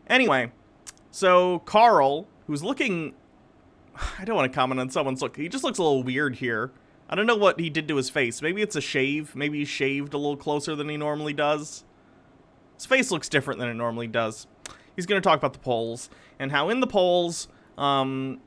Anyway, so Carl, who's looking... I don't want to comment on someone's look. He just looks a little weird here. I don't know what he did to his face. Maybe it's a shave. Maybe he shaved a little closer than he normally does. His face looks different than it normally does. He's going to talk about the polls and how in the polls, Biden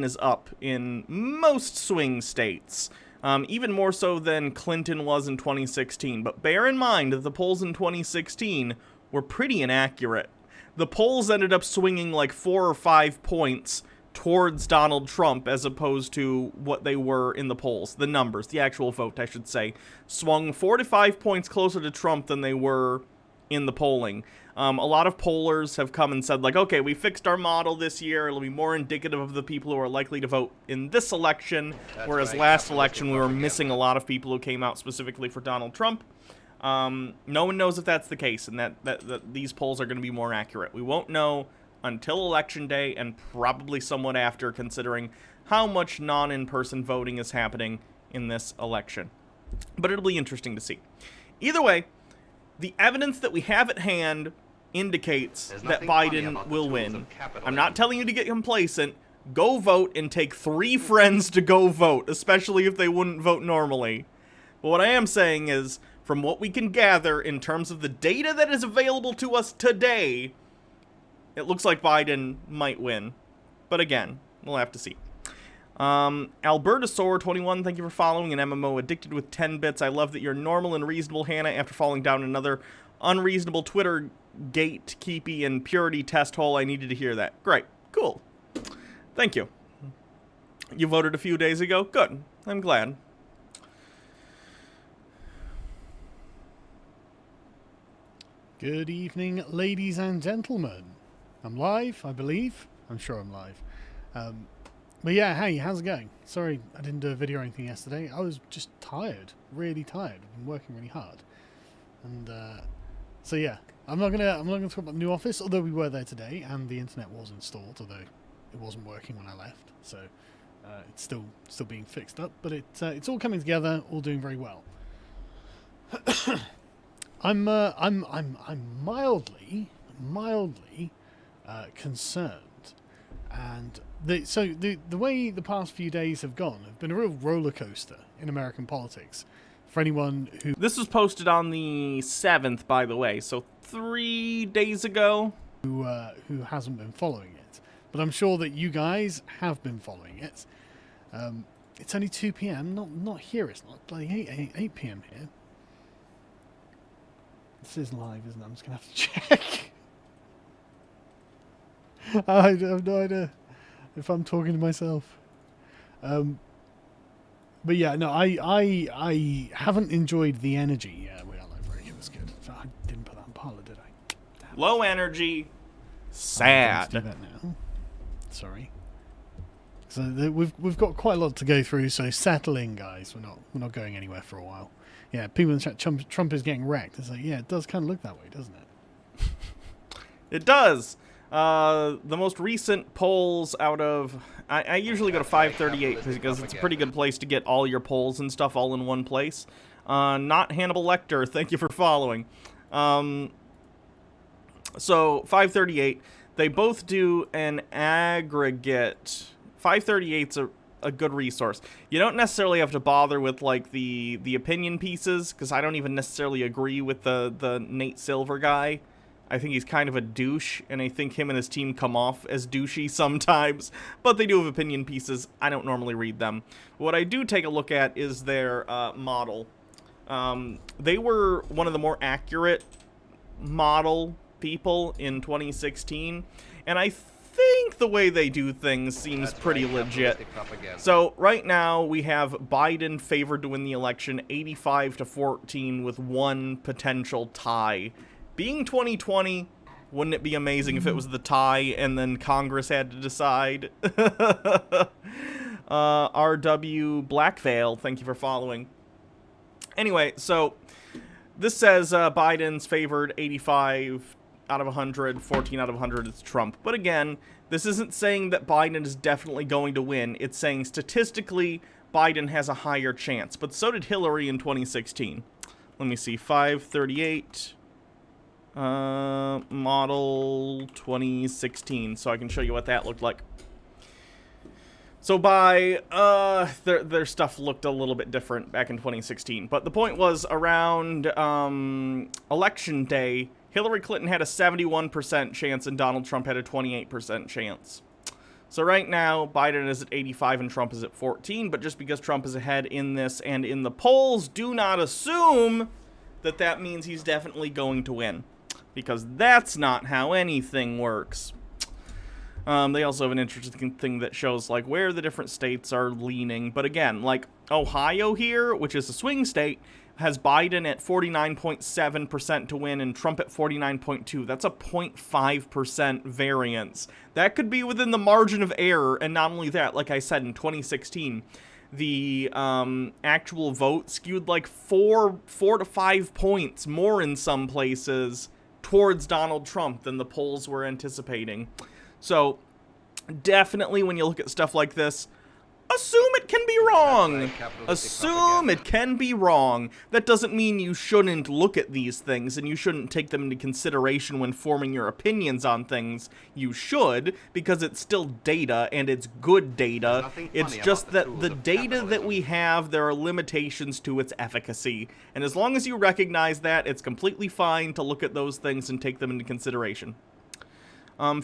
is up in most swing states. Even more so than Clinton was in 2016. But bear in mind that the polls in 2016 were pretty inaccurate. The polls ended up swinging like 4 or 5 points towards Donald Trump as opposed to what they were in the polls. The numbers, the actual vote, I should say, swung 4 to 5 points closer to Trump than they were in the polling. A lot of pollers have come and said, like, okay, we fixed our model this year. It'll be more indicative of the people who are likely to vote in this election, whereas last election we were missing a lot of people who came out specifically for Donald Trump. No one knows if that's the case, and that these polls are going to be more accurate. We won't know until Election Day, and probably somewhat after, considering how much non-in-person voting is happening in this election. But it'll be interesting to see. Either way, the evidence that we have at hand indicates that Biden will win. I'm not telling you to get complacent. Go vote and take 3 friends to go vote, especially if they wouldn't vote normally. But what I am saying is, from what we can gather in terms of the data that is available to us today, it looks like Biden might win. But again, we'll have to see. Albertasaur21, thank you for following an MMO addicted with 10 bits. I love that you're normal and reasonable, Hannah, after falling down another unreasonable Twitter gatekeepy and purity test hole. I needed to hear that. Great. Cool. Thank you. You voted a few days ago? Good. I'm glad. Good evening, ladies and gentlemen. I'm live, I believe. I'm sure I'm live. But yeah, hey, how's it going? Sorry I didn't do a video or anything yesterday. I was just tired, really tired. I've been working really hard. And so yeah, I'm not gonna talk about the new office, although we were there today and the internet was installed, although it wasn't working when I left. So it's still being fixed up, but it's all coming together, all doing very well. I'm mildly concerned, and the way the past few days have gone have been a real roller coaster in American politics. For anyone who... This was posted on the 7th, by the way, so 3 days ago. Who hasn't been following it, but I'm sure that you guys have been following it. It's only 2 p.m. Not here. It's not bloody 8 p.m. here. This is live, isn't it? I'm just going to have to check. I have no idea if I'm talking to myself. But yeah, no, I haven't enjoyed the energy. Yeah, we are live. Very good. That's good. So I didn't put that in parlor, did I? Damn. Low energy. Sad. Do that now. Sorry. So we've got quite a lot to go through. So settle in, guys. We're not going anywhere for a while. Yeah, people in the chat, Trump is getting wrecked. It's like, yeah, it does kind of look that way, doesn't it? It does. The most recent polls out of... I usually go to 538 because it's a pretty good place to get all your polls and stuff all in one place. Not Hannibal Lecter, thank you for following. So, 538, they both do an aggregate. 538's a good resource. You don't necessarily have to bother with like the opinion pieces, because I don't even necessarily agree with the Nate Silver guy. I think he's kind of a douche, and I think him and his team come off as douchey sometimes, but they do have opinion pieces. I don't normally read them. What I do take a look at is their model. They were one of the more accurate model people in 2016, and I think the way they do things seems pretty legit. So right now we have Biden favored to win the election 85-14 with one potential tie. Being 2020, wouldn't it be amazing if it was the tie and then Congress had to decide? RW Blackveil, thank you for following. Anyway, so this says Biden's favored 85 out of 100, 14 out of 100 is Trump. But again, this isn't saying that Biden is definitely going to win. It's saying statistically Biden has a higher chance. But so did Hillary in 2016. Let me see, 538. Model 2016, so I can show you what that looked like. So by, their stuff looked a little bit different back in 2016. But the point was, around, election day, Hillary Clinton had a 71% chance and Donald Trump had a 28% chance. So right now, Biden is at 85 and Trump is at 14, but just because Trump is ahead in this and in the polls, do not assume that that means he's definitely going to win. Because that's not how anything works. They also have an interesting thing that shows, like, where the different states are leaning. But again, like, Ohio here, which is a swing state, has Biden at 49.7% to win and Trump at 49.2%. That's a 0.5% variance. That could be within the margin of error, and not only that, like I said, in 2016, the actual vote skewed like 4 to 5 points more in some places towards Donald Trump than the polls were anticipating. So, definitely when you look at stuff like this, assume it can be wrong. Assume it can be wrong. That doesn't mean you shouldn't look at these things and you shouldn't take them into consideration when forming your opinions on things. You should, because it's still data and it's good data. It's just that the data that we have, there are limitations to its efficacy. And as long as you recognize that, it's completely fine to look at those things and take them into consideration.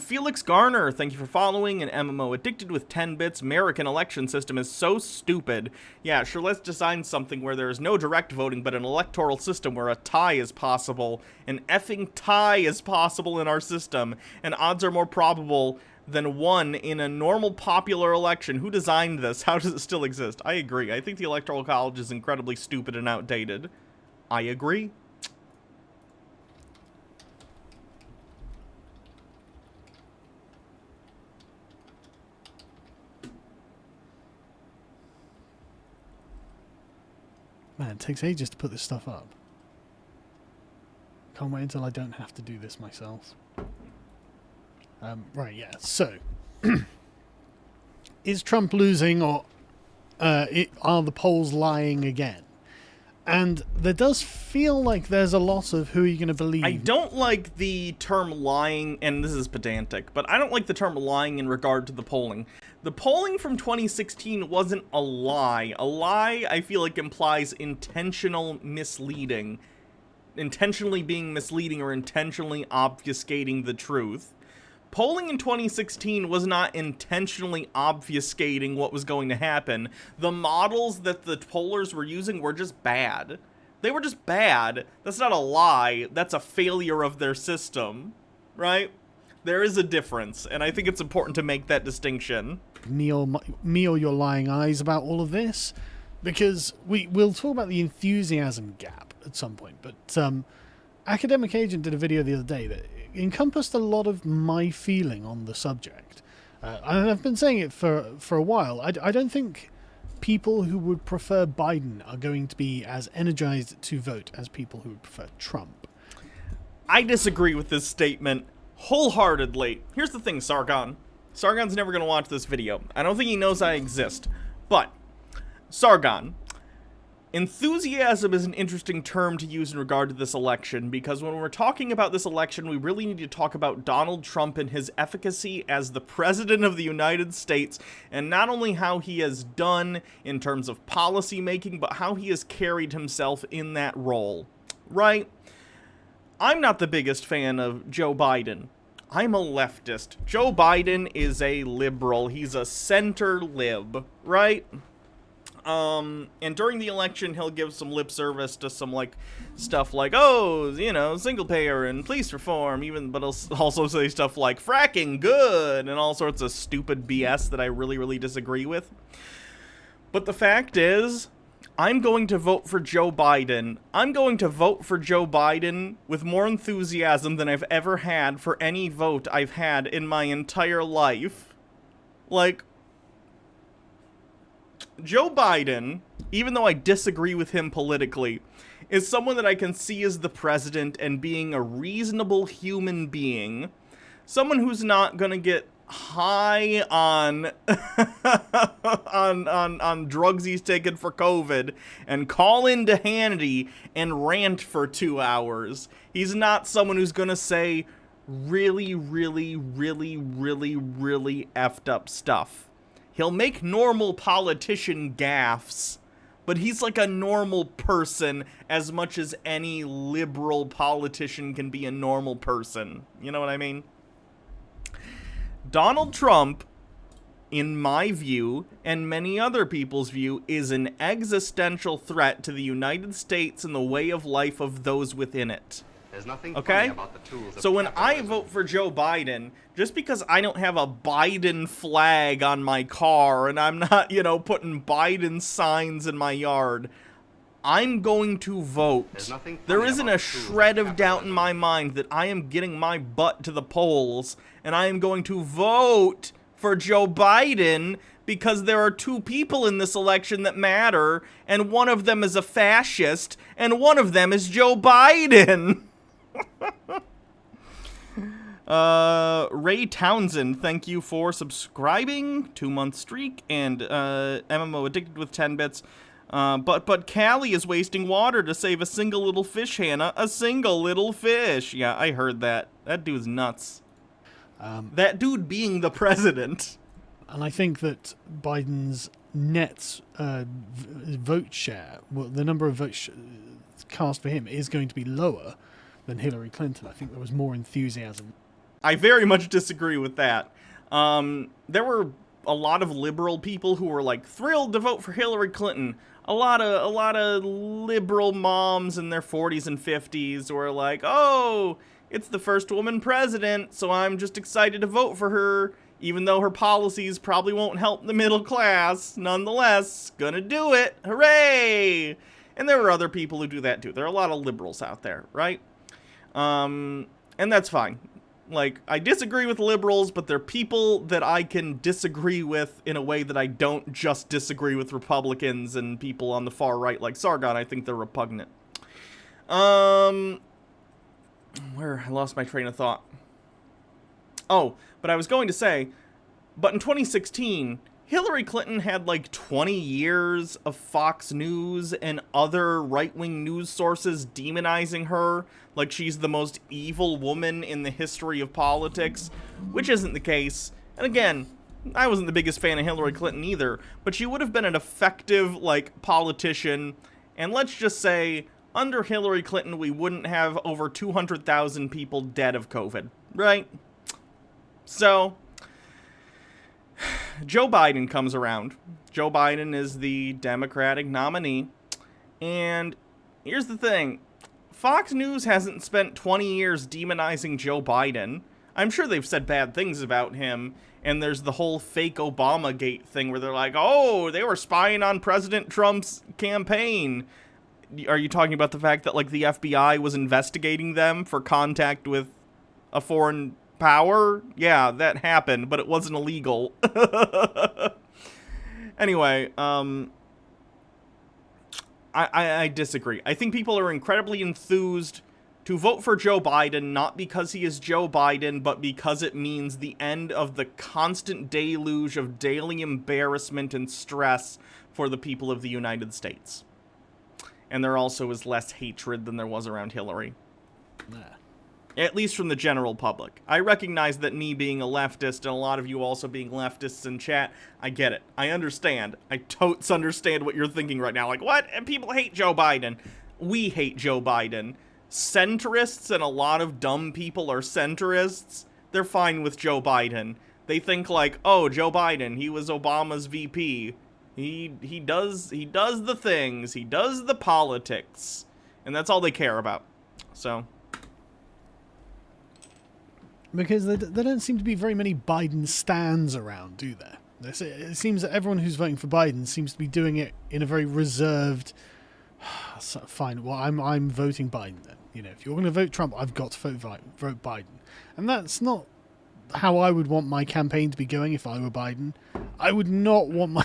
Felix Garner, thank you for following. An MMO addicted with 10 bits. American election system is so stupid. Yeah, sure, let's design something where there is no direct voting, but an electoral system where a tie is possible. An effing tie is possible in our system, and odds are more probable than 1 in a normal popular election. Who designed this? How does it still exist? I agree. I think the Electoral College is incredibly stupid and outdated. I agree. Man, it takes ages to put this stuff up. Can't wait until I don't have to do this myself. Right, yeah. So, is Trump losing, or are the polls lying again? And there does feel like there's a lot of who are you going to believe. I don't like the term lying, and this is pedantic, but I don't like the term lying in regard to the polling. The polling from 2016 wasn't a lie. A lie, I feel like, implies intentional misleading. Intentionally being misleading or intentionally obfuscating the truth. Polling in 2016 was not intentionally obfuscating what was going to happen. The models that the pollers were using were just bad. They were just bad. That's not a lie. That's a failure of their system, right? There is a difference, and I think it's important to make that distinction. Me or your lying eyes about all of this, because we'll talk about the enthusiasm gap at some point, but Academic Agent did a video the other day that encompassed a lot of my feeling on the subject. And I've been saying it for a while. I don't think people who would prefer Biden are going to be as energized to vote as people who would prefer Trump. I disagree with this statement wholeheartedly. Here's the thing, Sargon. Sargon's never going to watch this video. I don't think he knows I exist. But, Sargon, enthusiasm is an interesting term to use in regard to this election, because when we're talking about this election, we really need to talk about Donald Trump and his efficacy as the President of the United States, and not only how he has done in terms of policy making, but how he has carried himself in that role, right? I'm not the biggest fan of Joe Biden. I'm a leftist. Joe Biden is a liberal. He's a center lib, right? And during the election, he'll give some lip service to some, like, stuff like, oh, you know, single payer and police reform, but he'll also say stuff like fracking good and all sorts of stupid BS that I really, really disagree with. But the fact is, I'm going to vote for Joe Biden. I'm going to vote for Joe Biden with more enthusiasm than I've ever had for any vote I've had in my entire life. Like, Joe Biden, even though I disagree with him politically, is someone that I can see as the president and being a reasonable human being. Someone who's not gonna get high on on drugs he's taken for COVID and call into Hannity and rant for 2 hours. He's not someone who's gonna say really effed up stuff. He'll make normal politician gaffes, but he's like a normal person as much as any liberal politician can be a normal person. You know what I mean? Donald Trump, in my view, and many other people's view, is an existential threat to the United States and the way of life of those within it. There's nothing Okay? funny about the tools of So when I capitalism. vote for Joe Biden, just because I don't have a Biden flag on my car and I'm not, putting Biden signs in my yard, I'm going to vote. There's nothing There funny isn't about a the tools of shred of doubt in capitalism. my mind that I am getting my butt to the polls and I am going to vote for Joe Biden because there are 2 people in this election that matter, and one of them is a fascist and one of them is Joe Biden. Ray Townsend, thank you for subscribing. 2-month streak, and MMO Addicted with 10 bits. But Callie is wasting water to save a single little fish, Hannah. A single little fish. Yeah, I heard that. That dude's nuts. That dude being the president. And I think that Biden's net vote share, well, the number of votes cast for him is going to be lower than Hillary Clinton. I think there was more enthusiasm. I very much disagree with that. There were a lot of liberal people who were like thrilled to vote for Hillary Clinton. A lot of liberal moms in their 40s and 50s were like, "Oh, it's the first woman president, so I'm just excited to vote for her, even though her policies probably won't help the middle class. Nonetheless, gonna do it. Hooray!" And there were other people who do that too. There are a lot of liberals out there, right? And that's fine. Like, I disagree with liberals, but they're people that I can disagree with in a way that I don't just disagree with Republicans and people on the far right like Sargon. I think they're repugnant. I lost my train of thought. Oh, but I was going to say, but in 2016, Hillary Clinton had like 20 years of Fox News and other right-wing news sources demonizing her like she's the most evil woman in the history of politics, which isn't the case. And again, I wasn't the biggest fan of Hillary Clinton either, but she would have been an effective, like, politician. And let's just say, under Hillary Clinton, we wouldn't have over 200,000 people dead of COVID, right? So Joe Biden comes around. Joe Biden is the Democratic nominee. And here's the thing. Fox News hasn't spent 20 years demonizing Joe Biden. I'm sure they've said bad things about him. And there's the whole fake Obamagate thing where they're like, oh, they were spying on President Trump's campaign. Are you talking about the fact that, like, the FBI was investigating them for contact with a foreign power? Yeah, that happened, but it wasn't illegal. Anyway, I disagree. I think people are incredibly enthused to vote for Joe Biden, not because he is Joe Biden, but because it means the end of the constant deluge of daily embarrassment and stress for the people of the United States. And there also is less hatred than there was around Hillary. Nah. At least from the general public. I recognize that me being a leftist and a lot of you also being leftists in chat, I get it. I understand. I totes understand what you're thinking right now. Like, what? And people hate Joe Biden. We hate Joe Biden. Centrists and a lot of dumb people are centrists. They're fine with Joe Biden. They think like, oh, Joe Biden, he was Obama's VP. He does the things. He does the politics. And that's all they care about. So Because there don't seem to be very many Biden stands around, do there? It seems that everyone who's voting for Biden seems to be doing it in a very reserved. Fine, well, I'm voting Biden then. You know, if you're going to vote Trump, I've got to vote Biden, and that's not how I would want my campaign to be going if I were Biden. I would not want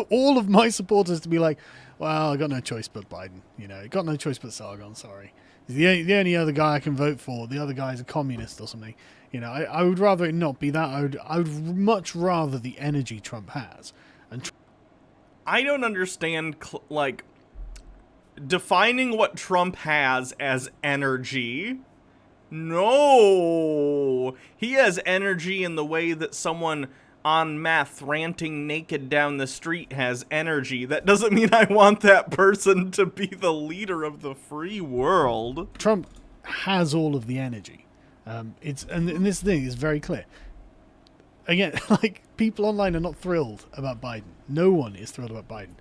all of my supporters to be like, well, I got no choice but Biden. You know, I got no choice but Sargon. Sorry. The only other guy I can vote for, the other guy is a communist or something. You know, I would rather it not be that. I would much rather the energy Trump has. And I don't understand, like, defining what Trump has as energy. No! He has energy in the way that someone on meth ranting naked down the street has energy. That doesn't mean I want that person to be the leader of the free world. Trump has all of the energy. And this thing is very clear. Again, like, people online are not thrilled about Biden. No one is thrilled about Biden.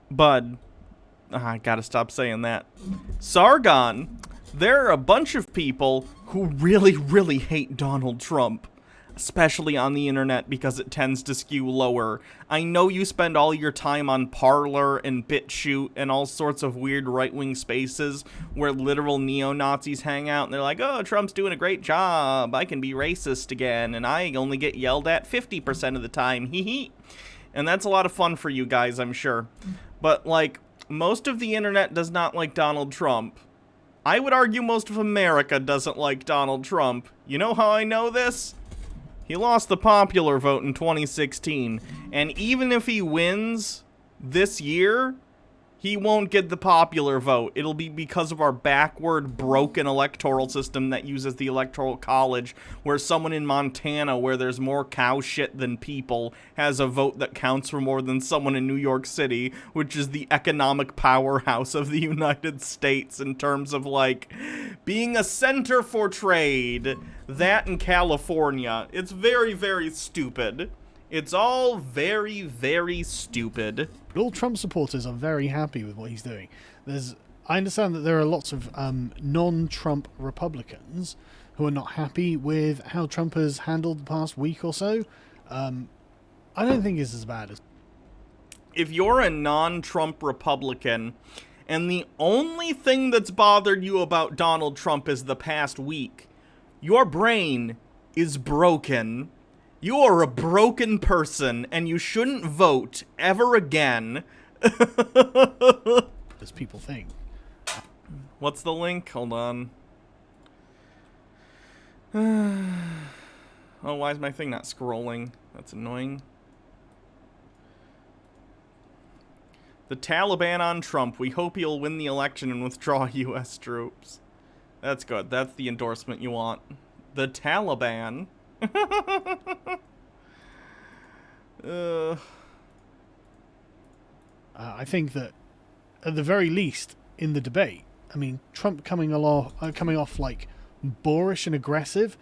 Bud, I gotta stop saying that. Sargon, there are a bunch of people who really, really hate Donald Trump. Especially on the internet, because it tends to skew lower. I know you spend all your time on Parler and BitChute and all sorts of weird right-wing spaces where literal neo-Nazis hang out, and they're like, oh, Trump's doing a great job, I can be racist again, and I only get yelled at 50% of the time, hee hee. And that's a lot of fun for you guys, I'm sure. But, like, most of the internet does not like Donald Trump. I would argue most of America doesn't like Donald Trump. You know how I know this? He lost the popular vote in 2016, and even if he wins this year, he won't get the popular vote. It'll be because of our backward, broken electoral system that uses the Electoral College, where someone in Montana, where there's more cow shit than people, has a vote that counts for more than someone in New York City, which is the economic powerhouse of the United States in terms of, like, being a center for trade. That in California. It's very, very stupid. It's all very, very stupid. But all Trump supporters are very happy with what he's doing. I understand that there are lots of non-Trump Republicans who are not happy with how Trump has handled the past week or so. I don't think it's as bad as... If you're a non-Trump Republican, and the only thing that's bothered you about Donald Trump is the past week, your brain is broken. You are a broken person, and you shouldn't vote ever again. As people think. What's the link? Hold on. Oh, why is my thing not scrolling? That's annoying. The Taliban on Trump. We hope he'll win the election and withdraw U.S. troops. That's good. That's the endorsement you want. The Taliban. I think that, at the very least, in the debate, I mean, Trump coming off like boorish and aggressive.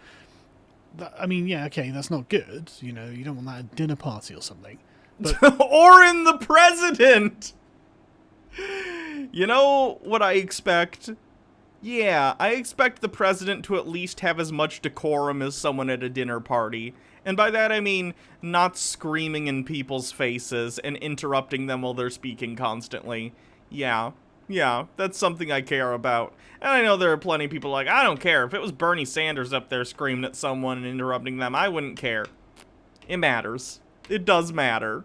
I mean, yeah, okay, that's not good. You know, you don't want that at a dinner party or something. But or in the president. You know what I expect? Yeah, I expect the president to at least have as much decorum as someone at a dinner party. And by that I mean not screaming in people's faces and interrupting them while they're speaking constantly. Yeah, that's something I care about. And I know there are plenty of people like, I don't care. If it was Bernie Sanders up there screaming at someone and interrupting them, I wouldn't care. It matters. It does matter.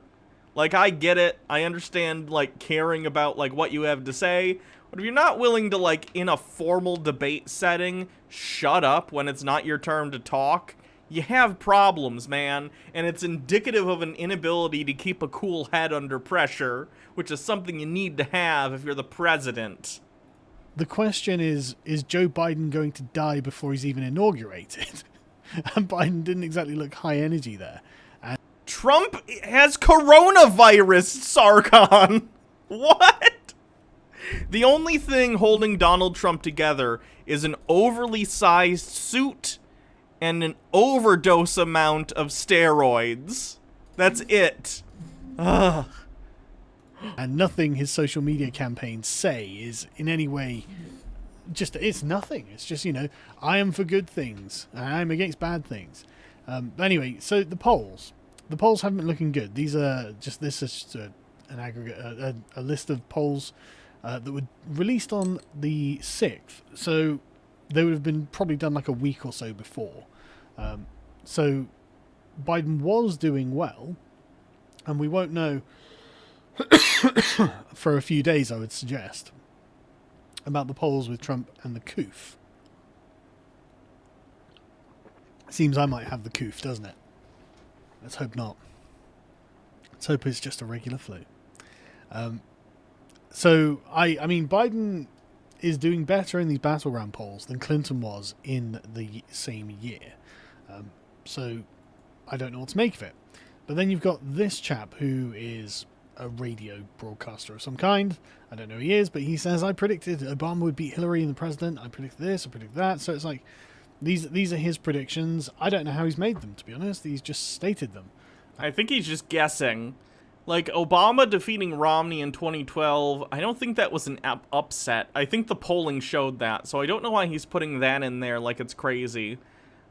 Like, I get it. I understand, like, caring about, like, what you have to say. But if you're not willing to, like, in a formal debate setting, shut up when it's not your turn to talk, you have problems, man. And it's indicative of an inability to keep a cool head under pressure, which is something you need to have if you're the president. The question is Joe Biden going to die before he's even inaugurated? And Biden didn't exactly look high energy there. And Trump has coronavirus, Sargon. What? The only thing holding Donald Trump together is an overly sized suit and an overdose amount of steroids. That's it. Ugh. And nothing his social media campaigns say is in any way it's nothing. It's just, you know, I am for good things and I'm against bad things. But anyway, so the polls haven't been looking good. This is just an aggregate, a list of polls that were released on the 6th. So they would have been probably done like a week or so before. So Biden was doing well, and we won't know for a few days, I would suggest. about the polls with Trump and the coof. Seems I might have the coof, doesn't it? Let's hope not. Let's hope it's just a regular flu. So, I mean, Biden is doing better in these battleground polls than Clinton was in the same year. So, I don't know what to make of it. But then you've got this chap who is a radio broadcaster of some kind. I don't know who he is, but he says, I predicted Obama would beat Hillary in the president. I predicted this, I predicted that. So it's like, these are his predictions. I don't know how he's made them, to be honest. He's just stated them. I think he's just guessing. Like, Obama defeating Romney in 2012, I don't think that was an upset. I think the polling showed that, so I don't know why he's putting that in there like it's crazy.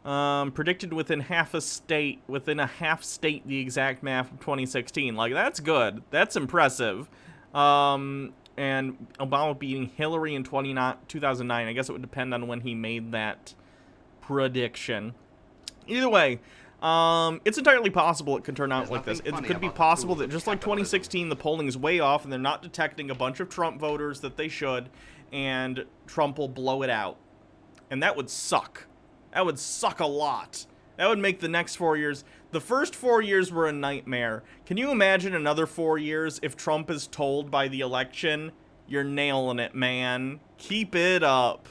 Predicted within a half state, the exact map of 2016. Like, that's good. That's impressive. And Obama beating Hillary in 2009. I guess it would depend on when he made that prediction. Either way, it's entirely possible it could turn out like this. It could be possible that just like 2016, the polling is way off and they're not detecting a bunch of Trump voters that they should, and Trump will blow it out. And that would suck. That would suck a lot. That would make the next 4 years... The first 4 years were a nightmare. Can you imagine another 4 years if Trump is told by the election, you're nailing it, man. Keep it up.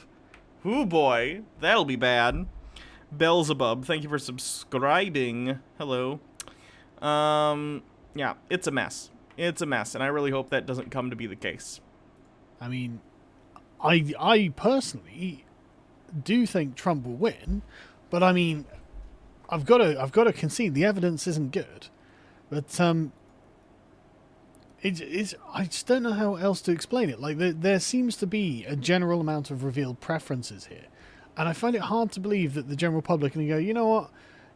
Ooh, boy. That'll be bad. Beelzebub, thank you for subscribing. Hello. Yeah, it's a mess. It's a mess, and I really hope that doesn't come to be the case. I mean, I personally do think Trump will win, but I mean, I've got to concede the evidence isn't good. But I just don't know how else to explain it. Like there seems to be a general amount of revealed preferences here, and I find it hard to believe that the general public can go, you know what?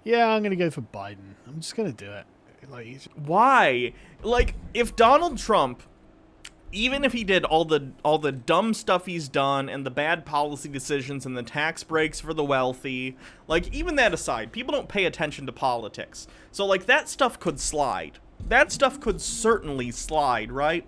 Yeah, I'm going to go for Biden. I'm just going to do it. Like, why? Like, if Donald Trump, even if he did all the dumb stuff he's done and the bad policy decisions and the tax breaks for the wealthy, like, even that aside, people don't pay attention to politics. So, like, that stuff could slide. That stuff could certainly slide, right?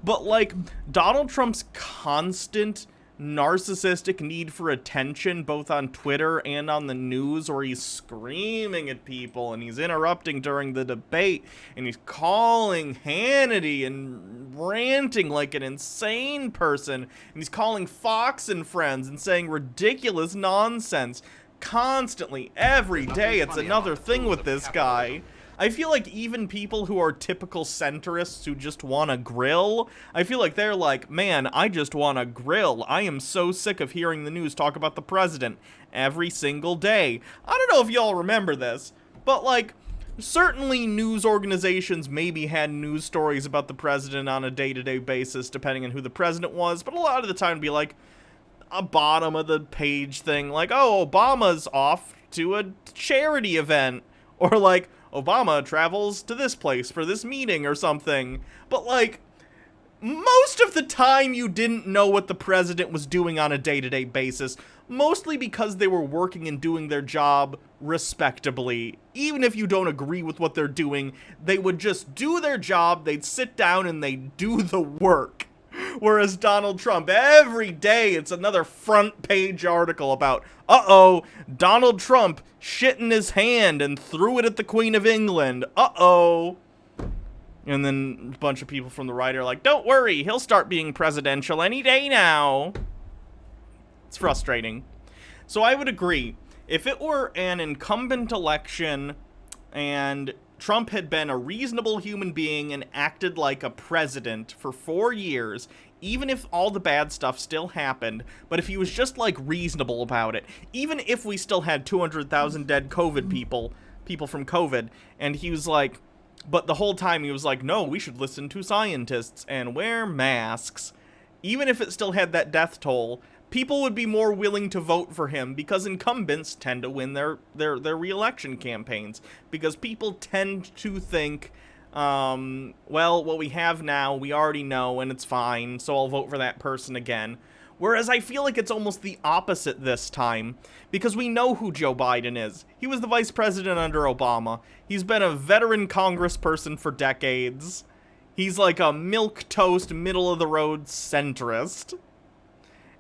But, like, Donald Trump's constant narcissistic need for attention, both on Twitter and on the news, where he's screaming at people and he's interrupting during the debate and he's calling Hannity and ranting like an insane person, and he's calling Fox and Friends and saying ridiculous nonsense constantly, every day. It's another thing with this guy. I feel like even people who are typical centrists who just want to grill, I feel like they're like, man, I just want to grill. I am so sick of hearing the news talk about the president every single day. I don't know if y'all remember this, but like, certainly news organizations maybe had news stories about the president on a day-to-day basis, depending on who the president was, but a lot of the time it'd be like a bottom of the page thing, like, oh, Obama's off to a charity event, or like, Obama travels to this place for this meeting or something. But, like, most of the time you didn't know what the president was doing on a day-to-day basis, mostly because they were working and doing their job respectably. Even if you don't agree with what they're doing, they would just do their job, they'd sit down, and they'd do the work. Whereas Donald Trump, every day it's another front page article about, uh-oh, Donald Trump shit in his hand and threw it at the Queen of England. Uh-oh. And then a bunch of people from the right are like, don't worry, he'll start being presidential any day now. It's frustrating. So I would agree. If it were an incumbent election and Trump had been a reasonable human being and acted like a president for 4 years, even if all the bad stuff still happened, but if he was just, like, reasonable about it, even if we still had 200,000 dead COVID people from COVID, and he was like, but the whole time he was like, no, we should listen to scientists and wear masks, even if it still had that death toll, people would be more willing to vote for him because incumbents tend to win their re-election campaigns. Because people tend to think, well, what we have now, we already know, and it's fine, so I'll vote for that person again. Whereas I feel like it's almost the opposite this time, because we know who Joe Biden is. He was the vice president under Obama. He's been a veteran congressperson for decades. He's like a milquetoast, middle-of-the-road centrist.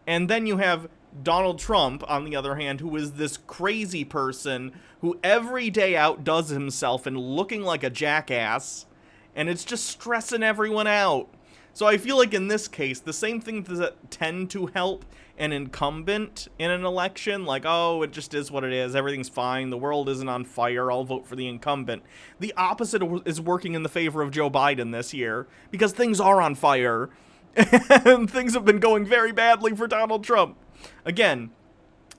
And then you have Donald Trump, on the other hand, who is this crazy person who every day outdoes himself and looking like a jackass, and it's just stressing everyone out. So I feel like in this case, the same things that tend to help an incumbent in an election, like, oh, it just is what it is, everything's fine, the world isn't on fire, I'll vote for the incumbent. The opposite is working in the favor of Joe Biden this year, because things are on fire, and things have been going very badly for Donald Trump. Again,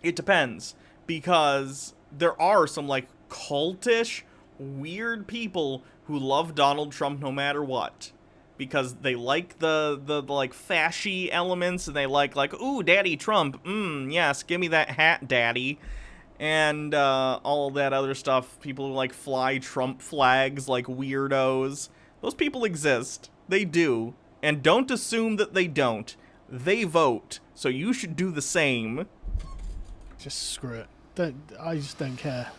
it depends, because there are some, like, cultish, weird people who love Donald Trump no matter what. Because they like the like fashy elements, and they like ooh, Daddy Trump, yes, give me that hat, Daddy, and all that other stuff. People who like fly Trump flags like weirdos. Those people exist. They do, and don't assume that they don't. They vote, so you should do the same. Just screw it. I just don't care.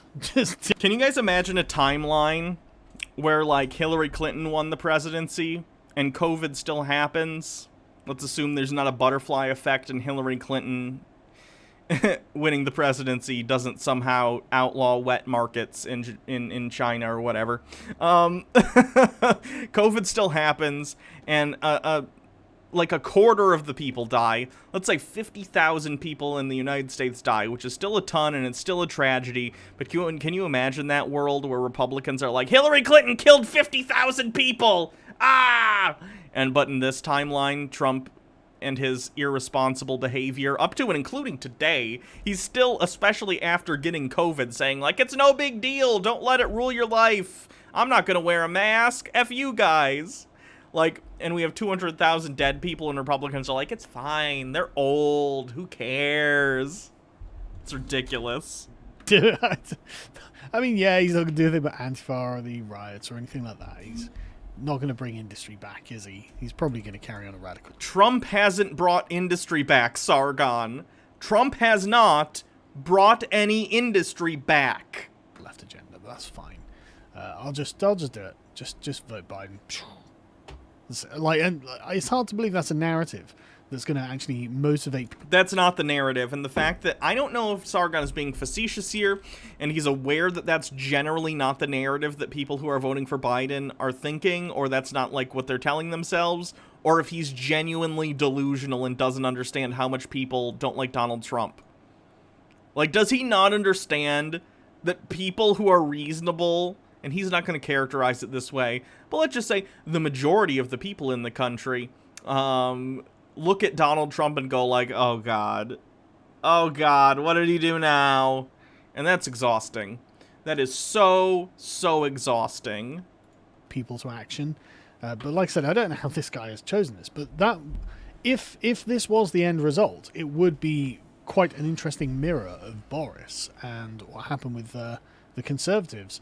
Can you guys imagine a timeline where like Hillary Clinton won the presidency? And COVID still happens? Let's assume there's not a butterfly effect and Hillary Clinton winning the presidency doesn't somehow outlaw wet markets in China or whatever. COVID still happens, and like a quarter of the people die. Let's say 50,000 people in the United States die, which is still a ton, and it's still a tragedy. But can you imagine that world where Republicans are like, Hillary Clinton killed 50,000 people? Ah! But in this timeline, Trump and his irresponsible behavior, up to and including today, he's still, especially after getting COVID, saying, like, it's no big deal, don't let it rule your life, I'm not gonna wear a mask, F you guys. Like, and we have 200,000 dead people, and Republicans are like, it's fine, they're old, who cares? It's ridiculous. I mean, yeah, he's not gonna do anything about Antifa or the riots or anything like that. He's not going to bring industry back, is he? He's probably going to carry on a radical. Trump hasn't brought industry back, Sargon. Trump has not brought any industry back. Left agenda, but that's fine. I'll just do it. Just vote Biden. It's hard to believe that's a narrative that's going to actually motivate people. That's not the narrative, and the fact that I don't know if Sargon is being facetious here, and he's aware that that's generally not the narrative that people who are voting for Biden are thinking, or that's not like what they're telling themselves, or if he's genuinely delusional and doesn't understand how much people don't like Donald Trump. Like, does he not understand that people who are reasonable, and he's not going to characterize it this way, but let's just say the majority of the people in the country, look at Donald Trump and go like, oh God, what did he do now? And that's exhausting. That is so exhausting. People to action. But like I said, I don't know how this guy has chosen this, but that if this was the end result, it would be quite an interesting mirror of Boris and what happened with the Conservatives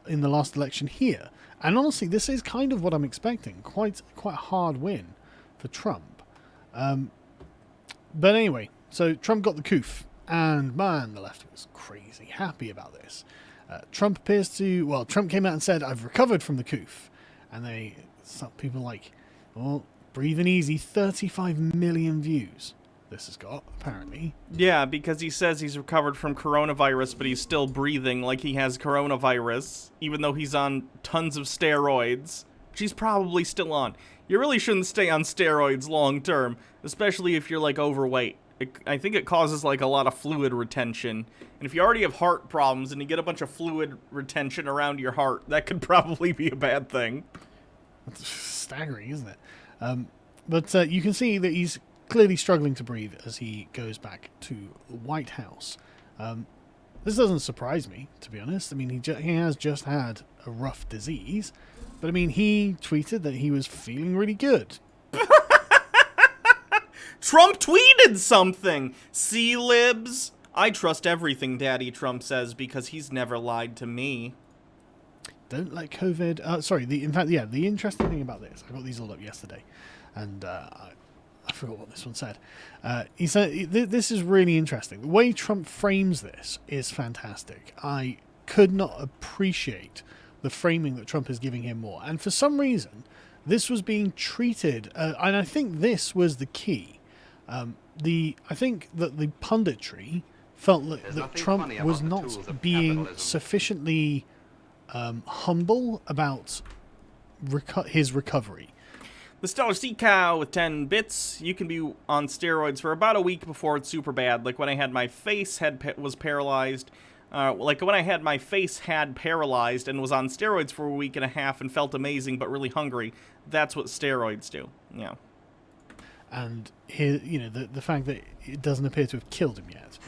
in the last election here. And honestly, this is kind of what I'm expecting. Quite a hard win for Trump. But anyway, so Trump got the coof, and man, the left was crazy happy about this. Trump came out and said, I've recovered from the coof. And some people like, well, breathing easy, 35 million views this has got, apparently. Yeah, because he says he's recovered from coronavirus, but he's still breathing like he has coronavirus, even though he's on tons of steroids, which he's probably still on. You really shouldn't stay on steroids long term, especially if you're like overweight. I think it causes like a lot of fluid retention. And if you already have heart problems and you get a bunch of fluid retention around your heart, that could probably be a bad thing. That's staggering, isn't it? But you can see that he's clearly struggling to breathe as he goes back to the White House. This doesn't surprise me, to be honest. I mean, he has just had a rough disease. But I mean, he tweeted that he was feeling really good. Trump tweeted something! See, libs? I trust everything Daddy Trump says because he's never lied to me. Don't let COVID... the interesting thing about this, I got these all up yesterday, and I forgot what this one said. He said, this is really interesting. The way Trump frames this is fantastic. I could not appreciate the framing that Trump is giving him more. And for some reason, this was being treated, and I think this was the key. I think that the punditry felt that Trump was not being sufficiently humble about his recovery. The Stellar Sea Cow with 10 bits. You can be on steroids for about a week before it's super bad. Like when I had my face was paralyzed. Like when I had my face paralyzed and was on steroids for a week and a half and felt amazing but really hungry. That's what steroids do. Yeah. And here, the fact that it doesn't appear to have killed him yet.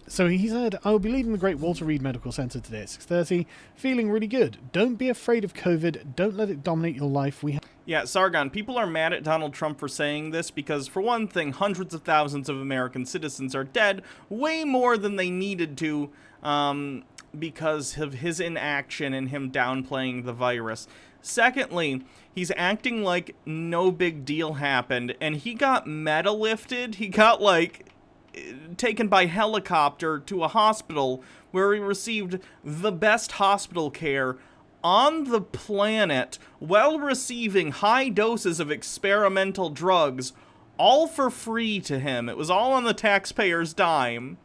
So he said, "I will be leaving the Great Walter Reed Medical Center today at 6:30, feeling really good. Don't be afraid of COVID. Don't let it dominate your life. Yeah, Sargon, people are mad at Donald Trump for saying this because, for one thing, hundreds of thousands of American citizens are dead, way more than they needed to, because of his inaction and him downplaying the virus. Secondly, he's acting like no big deal happened, and he got meta-lifted. He got, taken by helicopter to a hospital where he received the best hospital care on the planet while receiving high doses of experimental drugs, all for free to him. It was all on the taxpayer's dime.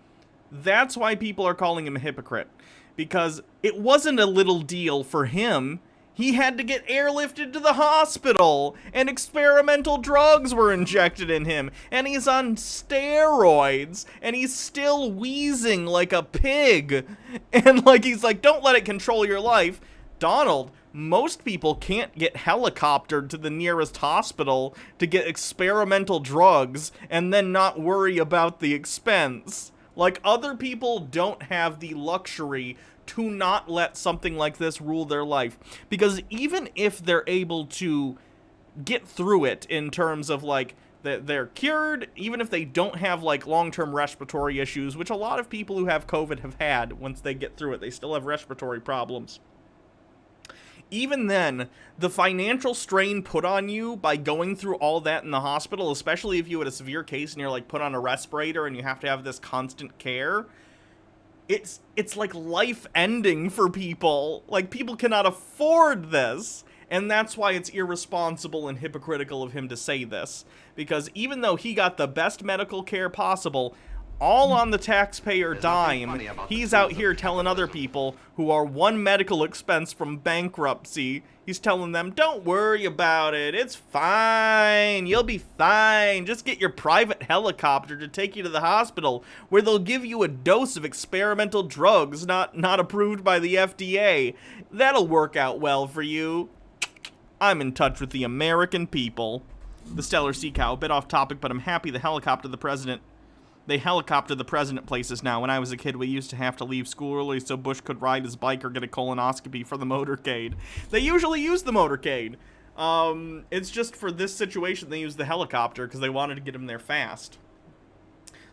That's why people are calling him a hypocrite, because it wasn't a little deal for him. He had to get airlifted to the hospital, and experimental drugs were injected in him, and he's on steroids, and he's still wheezing like a pig, and he's like, don't let it control your life. Donald, most people can't get helicoptered to the nearest hospital to get experimental drugs and then not worry about the expense. Other people don't have the luxury to not let something like this rule their life. Because even if they're able to get through it in terms of, that they're cured, even if they don't have, long-term respiratory issues, which a lot of people who have COVID have had once they get through it, they still have respiratory problems. Even then, the financial strain put on you by going through all that in the hospital, especially if you had a severe case and you're, put on a respirator and you have to have this constant care, it's life-ending for people. People cannot afford this. And that's why it's irresponsible and hypocritical of him to say this. Because even though he got the best medical care possible, all on the taxpayer dime, he's out here telling other people who are one medical expense from bankruptcy, he's telling them, don't worry about it, it's fine, you'll be fine, just get your private helicopter to take you to the hospital, where they'll give you a dose of experimental drugs not approved by the FDA. That'll work out well for you. I'm in touch with the American people. The Stellar Sea Cow, a bit off topic, but I'm happy they helicopter the president places now. When I was a kid, we used to have to leave school early so Bush could ride his bike or get a colonoscopy for the motorcade. They usually use the motorcade. It's just for this situation they use the helicopter because they wanted to get him there fast.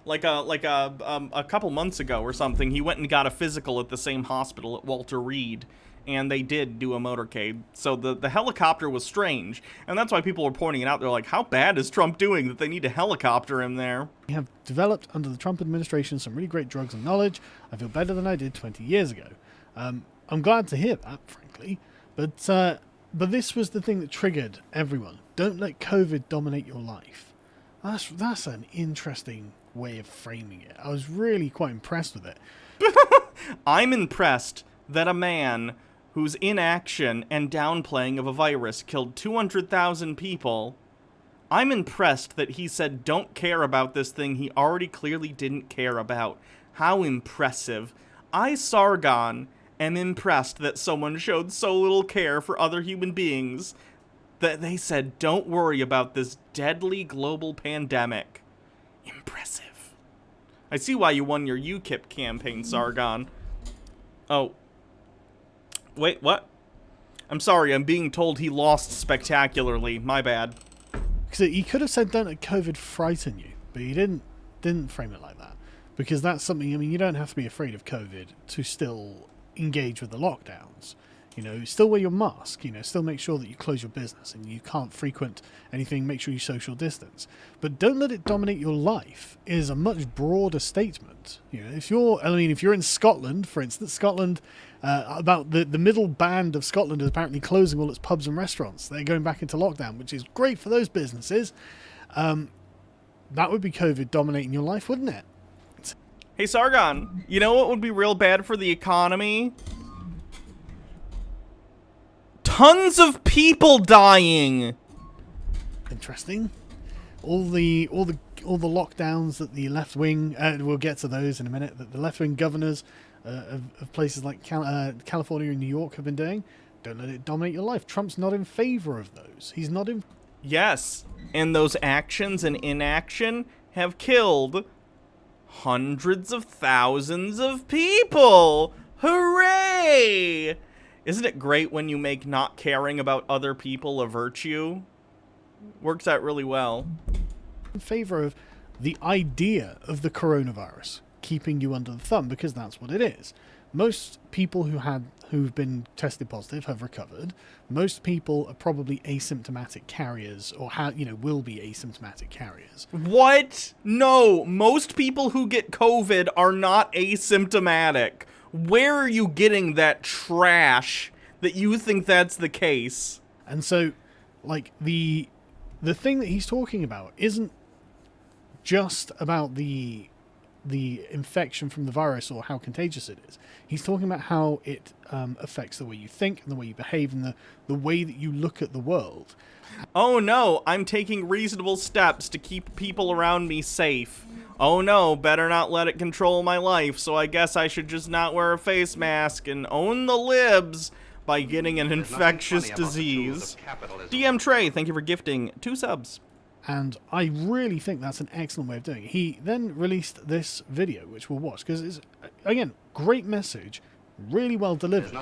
A couple months ago or something, he went and got a physical at the same hospital at Walter Reed. And they did do a motorcade. So the helicopter was strange. And that's why people were pointing it out. They're like, how bad is Trump doing that they need to helicopter him there? We have developed under the Trump administration some really great drugs and knowledge. I feel better than I did 20 years ago. I'm glad to hear that, frankly. But this was the thing that triggered everyone. Don't let COVID dominate your life. That's an interesting way of framing it. I was really quite impressed with it. I'm impressed that a man whose inaction and downplaying of a virus killed 200,000 people, I'm impressed that he said don't care about this thing he already clearly didn't care about. How impressive. I, Sargon, am impressed that someone showed so little care for other human beings that they said don't worry about this deadly global pandemic. Impressive. I see why you won your UKIP campaign, Sargon. Oh. Wait, what? I'm sorry, I'm being told he lost spectacularly. My bad. Because he could have said, don't let COVID frighten you, but he didn't frame it like that. Because that's something, you don't have to be afraid of COVID to still engage with the lockdowns. Still wear your mask, still make sure that you close your business and you can't frequent anything, make sure you social distance. But don't let it dominate your life is a much broader statement. If you're in Scotland, for instance, about the middle band of Scotland is apparently closing all its pubs and restaurants. They're going back into lockdown, which is great for those businesses. that would be COVID dominating your life, wouldn't it? Hey, Sargon, you know what would be real bad for the economy? Tons of people dying. Interesting. All the lockdowns that the left wing, we'll get to those in a minute, that the left wing governors of places like California and New York have been doing. Don't let it dominate your life. Trump's not in favor of those. He's not in. Yes, and those actions and inaction have killed hundreds of thousands of people. Hooray! Isn't it great when you make not caring about other people a virtue? Works out really well. In favor of the idea of the coronavirus keeping you under the thumb, because that's what it is. Most people who've been tested positive have recovered. Most people are probably asymptomatic carriers, or will be asymptomatic carriers. What? No, most people who get COVID are not asymptomatic. Where are you getting that trash that you think that's the case? And so, like, the thing that he's talking about isn't just about the infection from the virus or how contagious it is. He's talking about how it affects the way you think and the way you behave and the way that you look at the world. Oh no, I'm taking reasonable steps to keep people around me safe. Oh no, better not let it control my life, so I guess I should just not wear a face mask and own the libs by getting an infectious disease. DM Trey, thank you for gifting 2 subs. And I really think that's an excellent way of doing it. He then released this video, which we'll watch, because it's, again, great message, really well delivered.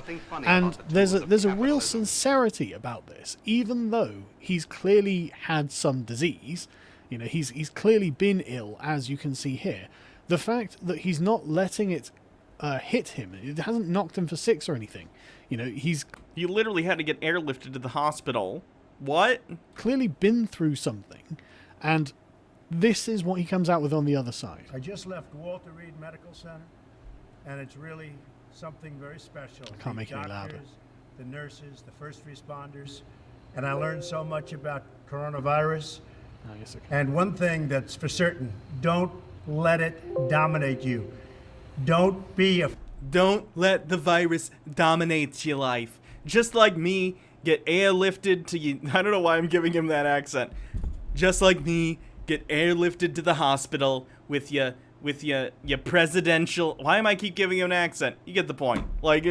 And there's a real sincerity about this, even though he's clearly had some disease. He's clearly been ill, as you can see here. The fact that he's not letting it hit him, it hasn't knocked him for 6 or anything. He literally had to get airlifted to the hospital. What? Clearly been through something, and this is what he comes out with on the other side. I just left Walter Reed Medical Center, and it's really something very special. I can't make it any louder. The nurses, the first responders, and I learned so much about coronavirus. I guess I can. And one thing that's for certain, don't let it dominate you. Don't let the virus dominate your life. Just like me, get airlifted to you. I don't know why I'm giving him that accent. Just like me, get airlifted to the hospital with your presidential. Why am I keep giving him an accent? You get the point. Like,